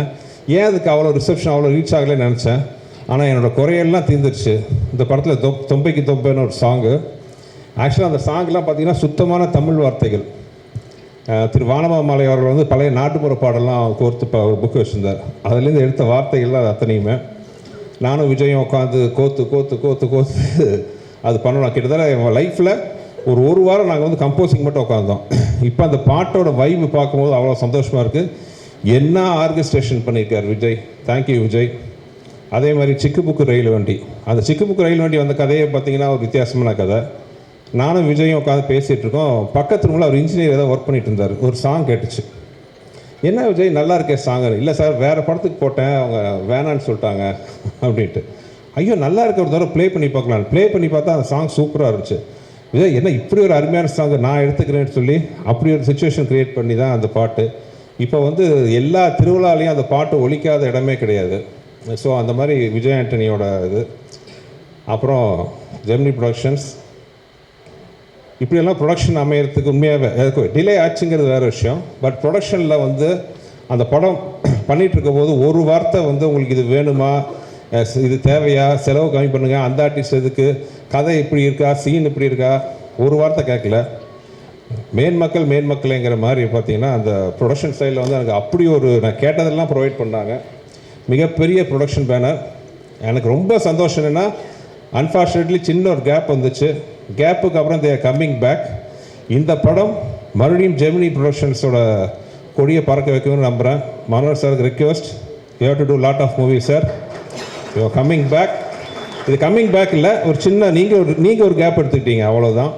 ஏன் அதுக்கு அவ்வளோ ரிசப்ஷன் அவ்வளோ ரீச் ஆகலைன்னு நினச்சேன். ஆனால் என்னோடய குறையெல்லாம் தீர்ந்துருச்சு. இந்த படத்தில் தொம்பைக்கு தொம்பைன்னு ஒரு சாங்கு. ஆக்சுவலாக அந்த சாங்கெலாம் பார்த்திங்கன்னா சுத்தமான தமிழ் வார்த்தைகள். திரு வானமாமலை அவர்கள் வந்து பழைய நாட்டுப்புற பாடலாம் கோர்த்து ஒரு புக்கு வச்சுருந்தார். அதுலேருந்து எடுத்த வார்த்தைகள்லாம் அத்தனையுமே நானும் விஜயும் உட்காந்து கோத்து அது பண்ணணும். கிட்டத்தட்ட என் லைஃப்பில் ஒரு வாரம் நாங்கள் வந்து கம்போசிங் மட்டும் உட்காந்தோம். இப்போ அந்த பாட்டோட வைப்பு பார்க்கும்போது அவ்வளோ சந்தோஷமாக இருக்குது. என்ன ஆர்கஸ்ட்ரேஷன் பண்ணியிருக்கார் விஜய், தேங்க்யூ விஜய். அதே மாதிரி சிக்குபுக்கு ரயில் வண்டி, அந்த சிக்குபுக்கு ரயில் வண்டி வந்த கதையை பார்த்தீங்கன்னா ஒரு வித்தியாசமான கதை. நானும் விஜயும் உட்காந்து பேசிகிட்டு இருக்கோம். பக்கத்து ரூமில் அவர் இன்ஜினியர் ஏதாவது ஒர்க் பண்ணிட்டு இருந்தார். ஒரு சாங் கேட்டுச்சு. என்ன விஜய் நல்லா இருக்கே சாங்? இல்லை சார் வேறு படத்துக்கு போட்டேன், அவங்க வேணான்னு சொல்லிட்டாங்க அப்படின்ட்டு. ஐயோ நல்லா இருக்க, ஒரு தடவை ப்ளே பண்ணி பார்க்கலாம். ப்ளே பண்ணி பார்த்தா அந்த சாங் சூப்பராக இருந்துச்சு. விஜய் என்ன இப்படி ஒரு அருமையான சாங் நான் எடுத்துக்கிறேன்னு சொல்லி அப்படி ஒரு சுச்சுவேஷன் க்ரியேட் பண்ணி தான் அந்த பாட்டு இப்போ வந்து எல்லா திருவிழாலையும் அந்த பாட்டு ஒலிக்காத இடமே கிடையாது. ஸோ அந்த மாதிரி விஜய் ஆண்டனியோட இது. அப்புறம் ஜெமினி ப்ரொடக்ஷன்ஸ், இப்படியெல்லாம் ப்ரொடக்ஷன் அமையறதுக்கு உண்மையாகவே டிலே ஆச்சுங்கிறது வேறு விஷயம். பட் ப்ரொடக்ஷனில் வந்து அந்த படம் பண்ணிகிட்டு இருக்கும் போது ஒரு வார்த்தை வந்து உங்களுக்கு இது வேணுமா, இது தேவையா, செலவு கம்மி பண்ணுங்க, அந்த ஆர்டிஸ்ட் எதுக்கு, கதை இப்படி இருக்கா, சீன் இப்படி இருக்கா, ஒரு வார்த்தை கேட்கல. மேன்மக்கள்ங்கிற மாதிரி பார்த்தீங்கன்னா அந்த ப்ரொடக்ஷன் சைடில் வந்து எனக்கு அப்படி ஒரு நான் கேட்டதெல்லாம் ப்ரொவைட் பண்ணாங்க. மிகப்பெரிய ப்ரொடக்ஷன் பேனர். எனக்கு ரொம்ப சந்தோஷம் என்னென்னா, அன்ஃபார்ச்சுனேட்லி சின்ன ஒரு கேப் வந்துச்சு. கேப்புக்கு அப்புறம் தே ஆர் கம்மிங் பேக். இந்த படம் மறுபடியும் ஜெமினி ப்ரொடக்ஷன்ஸோட கொடியை பறக்க வைக்கணும்னு நம்புகிறேன். மனோர் சாருக்கு request, you have to do lot of movies sir, you are coming back. இது கம்மிங் பேக் இல்லை, ஒரு சின்ன நீங்கள் ஒரு கேப் எடுத்துக்கிட்டீங்க, அவ்வளோதான்.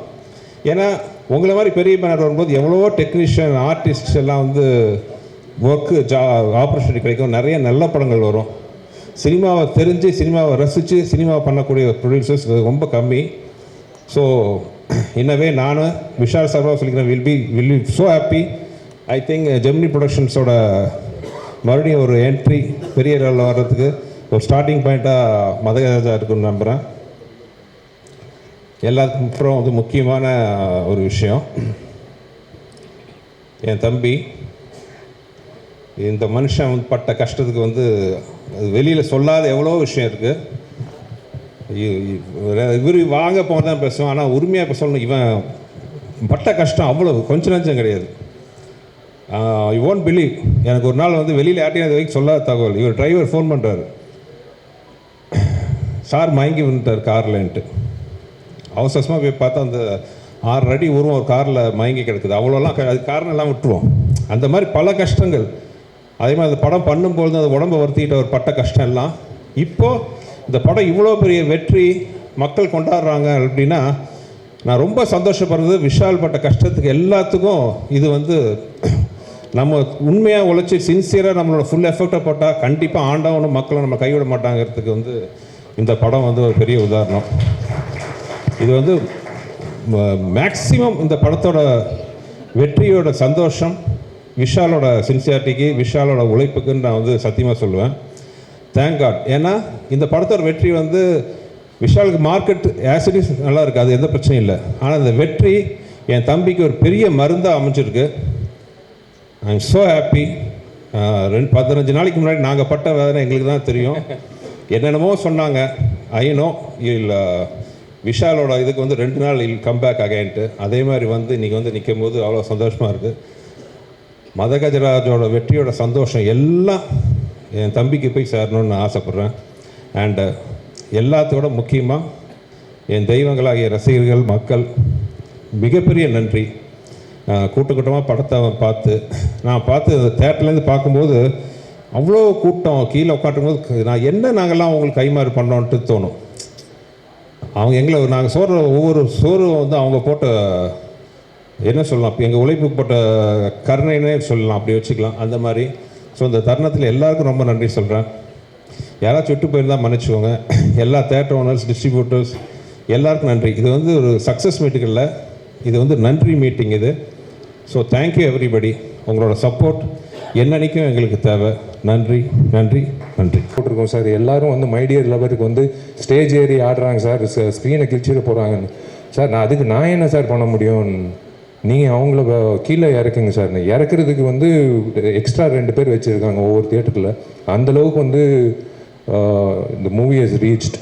ஏன்னா உங்களை மாதிரி பெரிய பேனர் வரும்போது எவ்வளவோ டெக்னீஷியன் ஆர்டிஸ்ட் எல்லாம் வந்து ஒர்க்கு ஆப்பர்ச்சுனிட்டி கிடைக்கும், நிறைய நல்ல படங்கள் வரும். சினிமாவை தெரிஞ்சு, சினிமாவை ரசித்து சினிமாவை பண்ணக்கூடிய ப்ரொடியூசர்ஸ் ரொம்ப கம்மி. ஸோ இன்னவே நானும் விஷால் சார்பாக சொல்லிக்கிறேன், will be so happy. I think Gemini ப்ரொடக்ஷன்ஸோட மறுபடியும் ஒரு என்ட்ரி பெரிய லெவலில் வர்றதுக்கு ஒரு ஸ்டார்டிங் பாயிண்ட்டாக மதகஜா இருக்குன்னு நம்புகிறேன். எல்லாத்துக்கும் அப்புறம் வந்து முக்கியமான ஒரு விஷயம், என் தம்பி இந்த மனுஷன் வந்து பட்ட கஷ்டத்துக்கு வந்து வெளியில் சொல்லாத எவ்வளோ விஷயம் இருக்குது. இவர் வாங்க போக தான் பேசுவோம், ஆனால் உரிமையாக இப்போ சொல்லணும், இவன் பட்ட கஷ்டம் அவ்வளோ கொஞ்சம் நஞ்சம் கிடையாது. யூ ஓன்ட் பிலீவ், எனக்கு ஒரு நாள் வந்து வெளியில் யார்ட்டையும் அது வரைக்கும் சொல்லாத தகவல், இவர் டிரைவர் ஃபோன் பண்ணுறாரு, சார் மயங்கி வந்துட்டார் கார்லன்ட்டு. அவசரமாக போய் பார்த்தா அந்த 6 அடி உருவம் ஒரு காரில் மயங்கி கிடக்குது. அவ்வளோலாம் அது காரணம் எல்லாம் விட்டுருவோம். அந்த மாதிரி பல கஷ்டங்கள். அதே மாதிரி அந்த படம் பண்ணும்பொழுது அந்த உடம்பை வருத்திக்கிட்ட ஒரு பட்ட கஷ்டம் எல்லாம். இப்போது இந்த படம் இவ்வளோ பெரிய வெற்றி மக்கள் கொண்டாடுறாங்க அப்படின்னா நான் ரொம்ப சந்தோஷப்படுறது. விஷால் பட்ட கஷ்டத்துக்கு எல்லாத்துக்கும் இது வந்து நம்ம உண்மையாக உழைச்சி சின்சியராக நம்மளோட ஃபுல் எஃபெக்டை போட்டால் கண்டிப்பாக ஆண்டவனும் மக்களும் நம்ம கைவிட மாட்டாங்கிறதுக்கு வந்து இந்த படம் வந்து ஒரு பெரிய உதாரணம். இது வந்து மேக்ஸிமம் இந்த படத்தோட வெற்றியோட சந்தோஷம் விஷாலோட சின்சியாரிட்டிக்கு, விஷாலோட உழைப்புக்குன்னு நான் வந்து சத்தியமாக சொல்லுவேன். Thank God. ஏன்னா இந்த படத்தோட வெற்றி வந்து விஷாலுக்கு மார்க்கெட் ஆசிடிஸ் நல்லா இருக்குது, அது எந்த பிரச்சனையும் இல்லை. ஆனால் இந்த வெற்றி என் தம்பிக்கு ஒரு பெரிய மருந்தாக அமைஞ்சிருக்கு. I am so happy. 15 நாளைக்கு முன்னாடி நாங்கள் பட்ட வேதனை எங்களுக்கு தான் தெரியும். என்னென்னமோ சொன்னாங்க. ஐநோ இல்லை விஷாலோட இதுக்கு வந்து 2 நாள் இல் கம்பேக் அகைன்ட்டு. அதே மாதிரி வந்து இன்றைக்கி வந்து நிற்கும் போது அவ்வளோ சந்தோஷமாக இருக்குது. மதகஜராஜோட வெற்றியோட சந்தோஷம் எல்லாம் என் தம்பிக்கு போய் சேரணும்னு நான் ஆசைப்பட்றேன். அண்டு எல்லாத்தோட முக்கியமாக என் தெய்வங்களாகிய ரசிகர்கள், மக்கள் மிகப்பெரிய நன்றி. கூட்டமாக படத்தை நான் பார்த்து அந்த தேட்டர்லேருந்து பார்க்கும்போது அவ்வளோ கூட்டம் கீழே உட்காந்தும்போது நாங்கள்லாம் அவங்களுக்கு கைமாறு பண்ணோன்ட்டு தோணும். அவங்க எங்களை நாங்கள் ஒவ்வொரு சோறும் வந்து அவங்க போட்ட என்ன சொல்லலாம், எங்கள் உழைப்புக்கு போட்ட கருணைன்னே சொல்லலாம், அப்படி வச்சுக்கலாம் அந்த மாதிரி. ஸோ இந்த தருணத்தில் எல்லாருக்கும் ரொம்ப நன்றி சொல்கிறேன். யாராச்சும் விட்டு போயிருந்தால் மன்னிச்சுக்கோங்க. எல்லா தேட்டர் ஓனர்ஸ், டிஸ்ட்ரிபியூட்டர்ஸ் எல்லாருக்கும் நன்றி. இது வந்து ஒரு சக்ஸஸ் மீட்டிங் இல்லை, இது வந்து நன்றி மீட்டிங் இது. So thank you everybody. உங்களோட சப்போர்ட் என்னன்னைக்கும் எங்களுக்கு தேவை. நன்றி நன்றி நன்றி. போட்டிருக்கோம் சார். எல்லாரும் வந்து மைடியர் லவருக்கு வந்து ஸ்டேஜ் ஏறி ஆடுறாங்க சார், ஸ்க்ரீனை கிழிச்சிட போகிறாங்கன்னு. சார் நான் என்ன சார் பண்ண முடியும்? நீங்கள் அவங்கள கீழே இறக்குங்க சார். இறக்குறதுக்கு வந்து எக்ஸ்ட்ரா 2 பேர் வச்சுருக்காங்க ஒவ்வொரு தியேட்டரில். அந்தளவுக்கு வந்து இந்த மூவி ஹஸ் ரீச்ட்.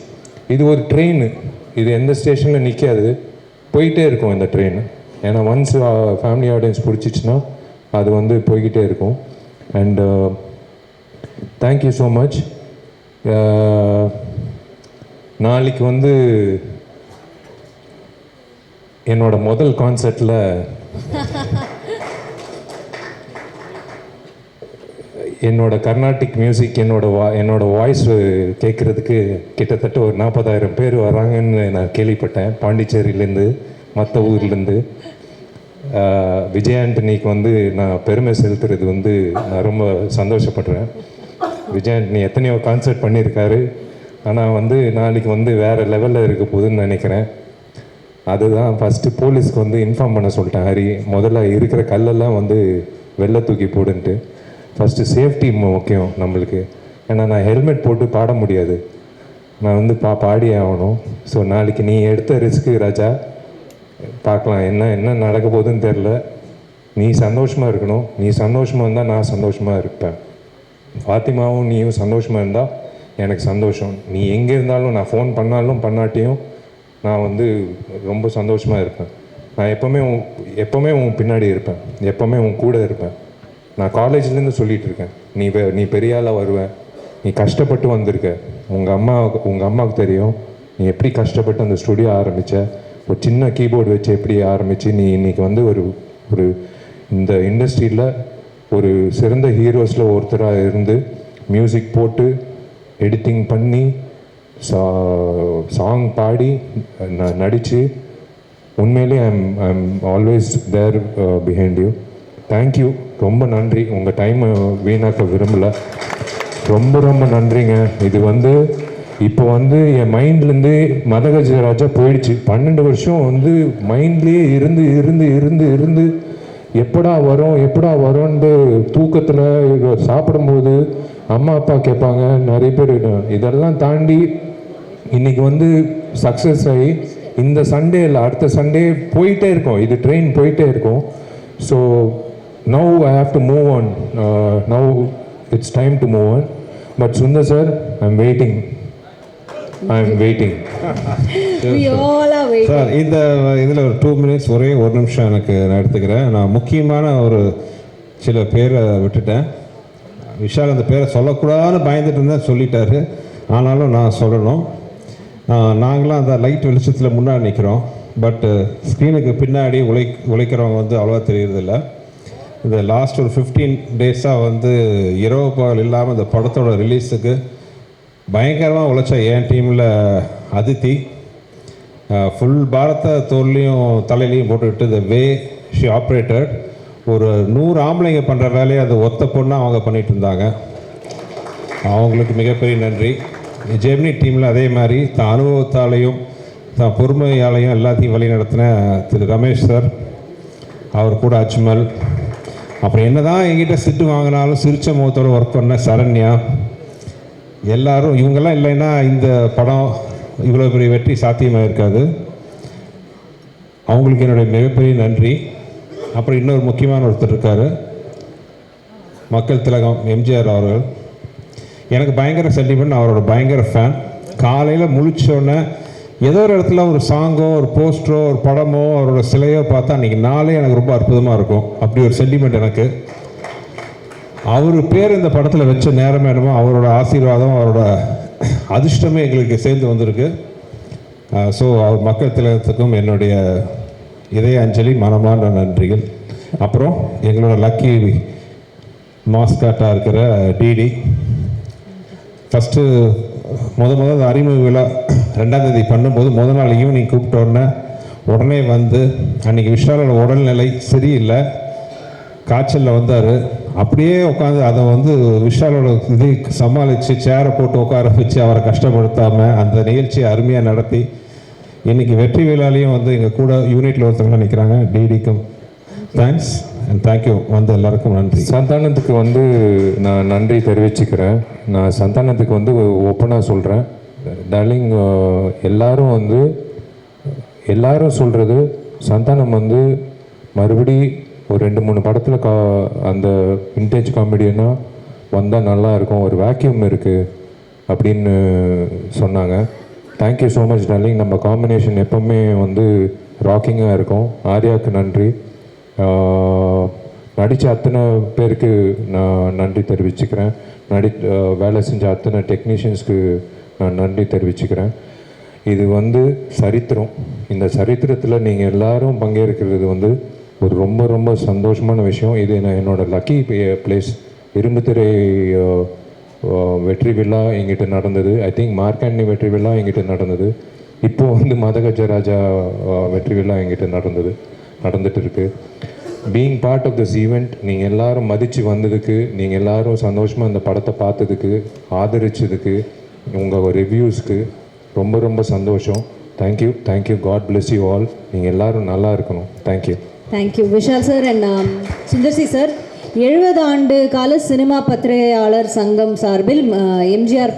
இது ஒரு ட்ரெயின், இது எந்த ஸ்டேஷனில் நிற்காது, போயிட்டே இருக்கும் இந்த ட்ரெயின். ஏன்னா ஒன்ஸ் ஃபேமிலி ஆடியன்ஸ் பிடிச்சிச்சின்னா அது வந்து போய்கிட்டே இருக்கும். And thank you so much. நாளைக்கு வந்து என்னோட முதல் கான்சர்ட்டில் என்னோட கர்நாடிக் மியூசிக், என்னோட வாய்ஸ் கேட்குறதுக்கு கிட்டத்தட்ட ஒரு 40,000 பேர் வராங்கன்னு நான் கேள்விப்பட்டேன். பாண்டிச்சேரியிலேருந்து, மற்ற ஊர்லேருந்து. விஜய் ஆண்டனிக்கு வந்து நான் பெருமை செலுத்துறது வந்து நான் ரொம்ப சந்தோஷப்படுறேன். விஜய் ஆண்டனி எத்தனையோ கான்சர்ட் பண்ணியிருக்காரு, ஆனால் வந்து நாளைக்கு வந்து வேறு லெவலில் இருக்க போகுதுன்னு நினைக்கிறேன். அதுதான் ஃபஸ்ட்டு போலீஸ்க்கு வந்து இன்ஃபார்ம் பண்ண சொல்லிட்டேன். ஹரி, முதல்ல இருக்கிற கல்லெல்லாம் வந்து வெளில தூக்கி போடுன்ட்டு. ஃபஸ்ட்டு சேஃப்டி முக்கியம் நம்மளுக்கு. ஏன்னா நான் ஹெல்மெட் போட்டு பாட முடியாது, நான் வந்து பாடியே ஆகணும். ஸோ நாளைக்கு நீ எடுத்த ரிஸ்க்கு ராஜா, பார்க்கலாம் என்ன நடக்க போகுதுன்னு தெரில. நீ சந்தோஷமாக இருக்கணும். நீ சந்தோஷமாக இருந்தால் நான் சந்தோஷமாக இருப்பேன். ஃபாத்திமாவும் நீயும் சந்தோஷமாக இருந்தால் எனக்கு சந்தோஷம். நீ எங்கே இருந்தாலும், நான் ஃபோன் பண்ணாலும் பண்ணாட்டியும் நான் வந்து ரொம்ப சந்தோஷமாக இருப்பேன். நான் எப்போவுமே உன் பின்னாடி இருப்பேன், எப்போவுமே உன் கூட இருப்பேன். நான் காலேஜ்லேருந்து சொல்லிகிட்டு இருக்கேன், நீ பெரிய ஆளாக வருவேன், நீ கஷ்டப்பட்டு வந்திருக்க. உங்கள் அம்மாவுக்கு தெரியும் நீ எப்படி கஷ்டப்பட்டு அந்த ஸ்டுடியோ ஆரம்பித்த, ஒரு சின்ன கீபோர்டு வச்சு எப்படி ஆரம்பித்து நீ இன்றைக்கி வந்து ஒரு இந்த இண்டஸ்ட்ரியில் ஒரு சிறந்த ஹீரோஸில் ஒருத்தராக இருந்து மியூசிக் போட்டு எடிட்டிங் பண்ணி சாங் பாடி நடித்து உண்மையிலே I'm always there behind you. Thank you, ரொம்ப நன்றி. உங்கள் டைமை வீணாக்க விரும்பலை. ரொம்ப ரொம்ப நன்றிங்க. இது வந்து இப்போ வந்து என் மைண்ட்லேருந்து மதகஜராஜா போயிடுச்சு. 12 வருஷம் வந்து மைண்ட்லேயே இருந்து இருந்து இருந்து இருந்து எப்படா வரோன்ட்டு தூக்கத்தில் சாப்பிடும்போது அம்மா அப்பா கேட்பாங்க நிறைய பேர். இதெல்லாம் தாண்டி இன்றைக்கி வந்து சக்ஸஸ் ஆகி இந்த சண்டே இல்லை அடுத்த சண்டே போயிட்டே இருக்கோம், இது ட்ரெயின் போயிட்டே இருக்கும். So now I have to move on, now it's time to move on. But Sundar sir, I am waiting. We all are waiting. Sir, இந்த இதில் ஒரு 2 minutes ஒரே ஒரு நிமிஷம் எனக்கு நான் எடுத்துக்கிறேன். நான் முக்கியமான ஒரு சில பேரை விட்டுட்டேன். விஷால் அந்த பேரை சொல்லக்கூடாதுன்னு பயந்துட்டு இருந்தேன், சொல்லிட்டாரு. ஆனாலும் நான் சொல்லணும். நாங்களாம் அந்த லைட் வெளிச்சத்தில் முன்னாடி நிற்கிறோம். பட்டு ஸ்க்ரீனுக்கு பின்னாடி உழைக்கிறவங்க வந்து அவ்வளோவா தெரியறதில்ல. இந்த லாஸ்ட் ஒரு 15 டேஸாக வந்து இரவு பகல் இல்லாமல் இந்த படத்தோட ரிலீஸுக்கு பயங்கரமாக உழைச்ச என் டீமில் அதித்தி ஃபுல் பாரத்தை தோல்லையும் தலையிலையும் போட்டுக்கிட்டு த வே ஷி ஆப்ரேட்டட் ஒரு 100 ஆம்பளைங்க பண்ணுற வேலையை அது ஒத்த பொண்ணாக அவங்க பண்ணிகிட்டு இருந்தாங்க. அவங்களுக்கு மிகப்பெரிய நன்றி. ஜெமினி டீமில் அதே மாதிரி தான் அனுபவத்தாலையும் தான் பொறுமையாலையும் எல்லாத்தையும் வழி நடத்தின திரு ரமேஷ் சார், அவர் கூட அஜ்மல், அப்புறம் என்ன தான் எங்கிட்ட சிட்டு வாங்கினாலும் சிரிச்ச முகத்தோடு ஒர்க் பண்ண சரண்யா, எல்லாரும் இவங்கெல்லாம் இல்லைன்னா இந்த படம் இவ்வளோ பெரிய வெற்றி சாத்தியமாக இருக்காது. அவங்களுக்கு என்னுடைய மிகப்பெரிய நன்றி. அப்புறம் இன்னொரு முக்கியமான ஒருத்தர் இருக்கார், மக்கள் திலகம் எம்ஜிஆர் அவர்கள். எனக்கு பயங்கர சென்டிமெண்ட், அவரோட பயங்கர ஃபேன். காலையில் முழிச்சோன்னே ஏதோ ஒரு இடத்துல ஒரு சாங்கோ ஒரு போஸ்டரோ ஒரு படமோ அவரோட சிலையோ பார்த்தா அன்றைக்கி நாளே எனக்கு ரொம்ப அற்புதமாக இருக்கும். அப்படி ஒரு சென்டிமெண்ட் எனக்கு. அவர் பேர் இந்த படத்தில் வச்ச நேரம் என்னமோ அவரோட ஆசீர்வாதம் அவரோட அதிர்ஷ்டமே எங்களுக்கு சேர்ந்து வந்திருக்கு. ஸோ அவர் மக்கள் திலகத்துக்கும் என்னுடைய இதய அஞ்சலி, மனமான நன்றிகள். அப்புறம் எங்களோட லக்கி மாஸ்காட்டாக இருக்கிற டிடி, ஃபஸ்ட்டு முதல் அறிமுக விழா 2ஆம் தேதி பண்ணும்போது முதல் நாள் ஈவினிங் கூப்பிட்டோன்னே உடனே வந்து அன்றைக்கி விஷாலோட உடல்நிலை சரியில்லை, காய்ச்சலில் வந்தார். அப்படியே உட்காந்து அதை வந்து விஷாலோட இது சமாளித்து சேரை போட்டு உட்கார வச்சு அவரை கஷ்டப்படுத்தாமல் அந்த நிகழ்ச்சியை அருமையாக நடத்தி இன்றைக்கி வெற்றி விழாலையும் வந்து எங்கள் கூட யூனிட்டில் ஒருத்தவங்க நிற்கிறாங்க. டிடிக்கும் தேங்க்ஸ் அண்ட் தேங்க்யூ. வந்து எல்லாருக்கும் நன்றி. சந்தானத்துக்கு வந்து நான் நன்றி தெரிவிச்சுக்கிறேன். நான் சந்தானத்துக்கு வந்து ஓப்பனாக சொல்கிறேன், டார்லிங், எல்லாரும் சொல்கிறது சந்தானம் வந்து மறுபடி ஒரு 2-3 படத்தில் அந்த விண்டேஜ் காமெடியனா வந்தால் நல்லாயிருக்கும், ஒரு வேக்யூம் இருக்குது அப்படின்னு சொன்னாங்க. Thank you so much darling. நம்ம காம்பினேஷன் எப்போவுமே வந்து ராக்கிங்காக இருக்கும். ஆர்யாவுக்கு நன்றி. நடித்த அத்தனை பேருக்கு நான் நன்றி தெரிவிச்சுக்கிறேன். வேலை செஞ்ச அத்தனை டெக்னீஷியன்ஸ்க்கு நான் நன்றி தெரிவிச்சுக்கிறேன். இது வந்து சரித்திரம். இந்த சரித்திரத்தில் நீங்கள் எல்லாரும் பங்கேற்கிறது வந்து ஒரு ரொம்ப ரொம்ப சந்தோஷமான விஷயம். இது என்னோடய லக்கி பிளேஸ். இரும்புத்திரை வெற்றி விழா எங்கிட்ட நடந்தது. ஐ திங்க் மார்க்காண்டி வெற்றி விழா எங்கிட்ட நடந்தது. இப்போது வந்து மதகஜராஜா வெற்றி விழா எங்கிட்ட நடந்துட்டு இருக்கு. Being part of this event, நீங்கள் எல்லோரும் மதித்து வந்ததுக்கு, நீங்கள் எல்லோரும் சந்தோஷமாக இந்த படத்தை பார்த்ததுக்கு, ஆதரிச்சதுக்கு, உங்கள் ரிவ்யூஸ்க்கு ரொம்ப ரொம்ப சந்தோஷம். Thank you. God bless you all. நீங்கள் எல்லோரும் நல்லா இருக்கணும். Thank you Vishal sir and Sundar C sir. 70 ஆண்டு கால சினிமா பத்திரிகையாளர் சங்கம் சார்பில் எம்ஜிஆர்